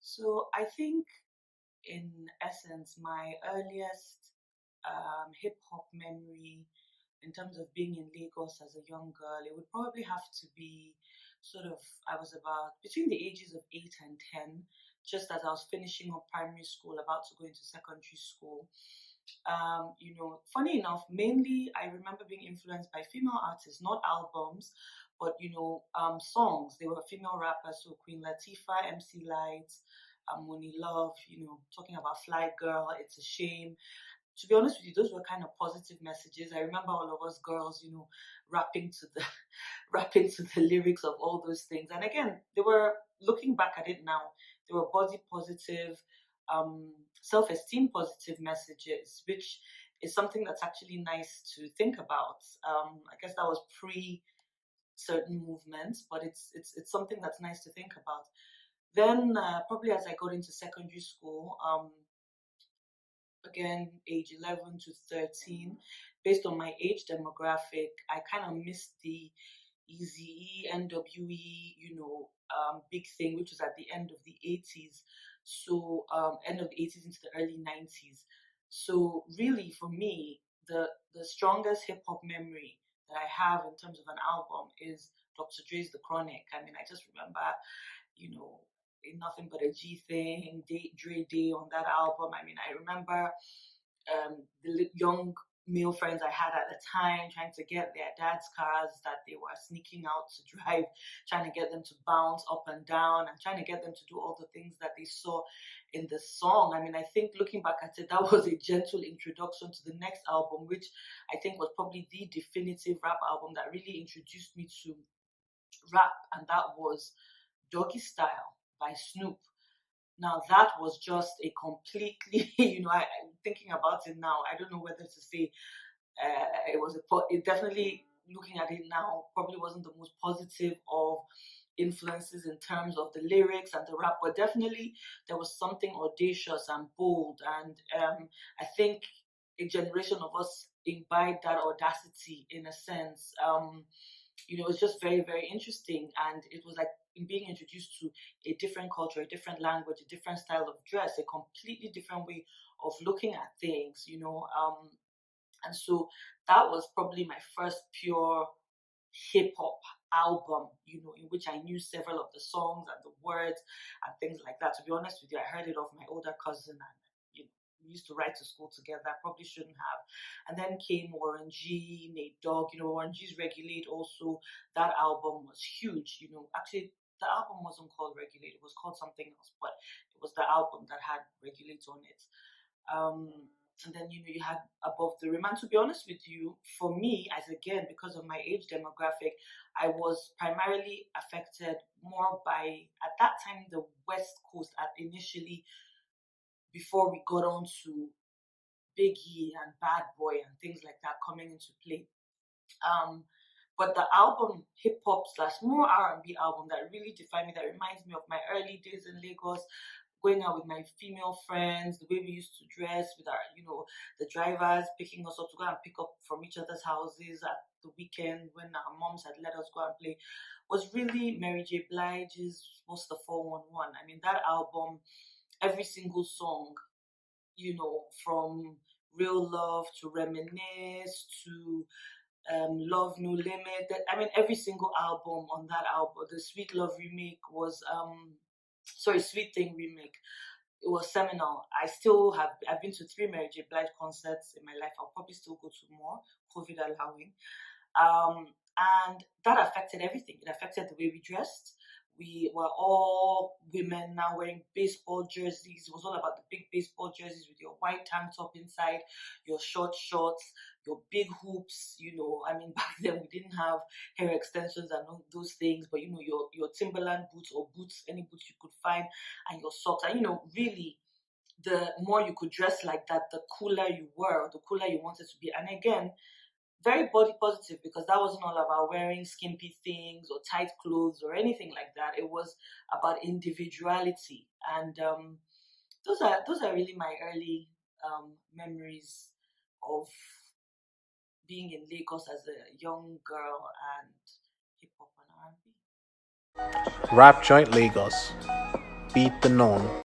So I think, in essence, my earliest hip hop memory in terms of being in Lagos as a young girl, it would probably have to be sort of, I was about between the ages of 8 and 10, just as I was finishing up primary school, about to go into secondary school. Funny enough, mainly I remember being influenced by female artists, not albums, but songs. They were female rappers, so Queen Latifah, MC Light, Money Love, talking about Fly Girl, It's a Shame. To be honest with you, those were kind of positive messages. I remember all of us girls, rapping to the rapping to the lyrics of all those things. And again, they were, looking back at it now, they were body positive, self-esteem positive messages, which is something that's actually nice to think about. I guess that was pre certain movements, but it's something that's nice to think about. Then probably as I got into secondary school, again, age 11 to 13, based on my age demographic, I kind of missed the Easy NWE, big thing, which was at the end of the 80s. So, end of the 80s into the early 90s. So, really, for me, the strongest hip hop memory that I have in terms of an album is Dr. Dre's The Chronic. I mean, I just remember, you know, Ain't Nothing But a G Thing, Dre Day on that album. I mean, I remember the young male friends I had at the time trying to get their dad's cars that they were sneaking out to drive, trying to get them to bounce up and down and trying to get them to do all the things that they saw in the song. I mean, I think looking back at it, that was a gentle introduction to the next album, which I think was probably the definitive rap album that really introduced me to rap, and that was Doggystyle by Snoop. Now that was just a completely, I'm thinking about it now. I don't know whether to say it definitely, looking at it now, probably wasn't the most positive of influences in terms of the lyrics and the rap, but definitely there was something audacious and bold, and I think a generation of us imbibed that audacity in a sense. It's just very, very interesting, and it was like being introduced to a different culture, a different language, a different style of dress, a completely different way of looking at things. And so that was probably my first pure hip hop album, in which I knew several of the songs and the words and things like that. To be honest with you, I heard it off my older cousin, and we used to ride to school together. I probably shouldn't have. And then came Warren G, Nate Dogg, Warren G's Regulate also. That album was huge. Actually, the album wasn't called Regulate, it was called something else, but it was the album that had Regulate on it. Um, and then you had Above the Rim. And to be honest with you, for me, as again, because of my age demographic, I was primarily affected more by, at that time, the West Coast, at initially, before we got on to Biggie and Bad Boy and things like that coming into play. Um, but the album, hip hop slash more R&B album that really defined me, that reminds me of my early days in Lagos, going out with my female friends, the way we used to dress with our, the drivers picking us up to go and pick up from each other's houses at the weekend when our moms had let us go and play, was really Mary J. Blige's What's the 411. I mean, that album, every single song, from Real Love to Reminisce to Love No Limit. I mean, every single album on that album, the Sweet Love remake was, Sweet Thing remake. It was seminal. I've been to 3 Mary J. Blige concerts in my life. I'll probably still go to more, COVID allowing. Um, and that affected everything. It affected the way we dressed. We were all women now wearing baseball jerseys. It was all about the big baseball jerseys with your white tank top inside, your short shorts, your big hoops. I mean, back then we didn't have hair extensions and all those things, but your Timberland boots or boots, any boots you could find, and your socks. And really, the more you could dress like that, the cooler you were, or the cooler you wanted to be. And again, very body positive, because that wasn't all about wearing skimpy things or tight clothes or anything like that. It was about individuality, and those are really my early memories of being in Lagos as a young girl and hip hop and R&B. Rap Joint Lagos. beat the norm.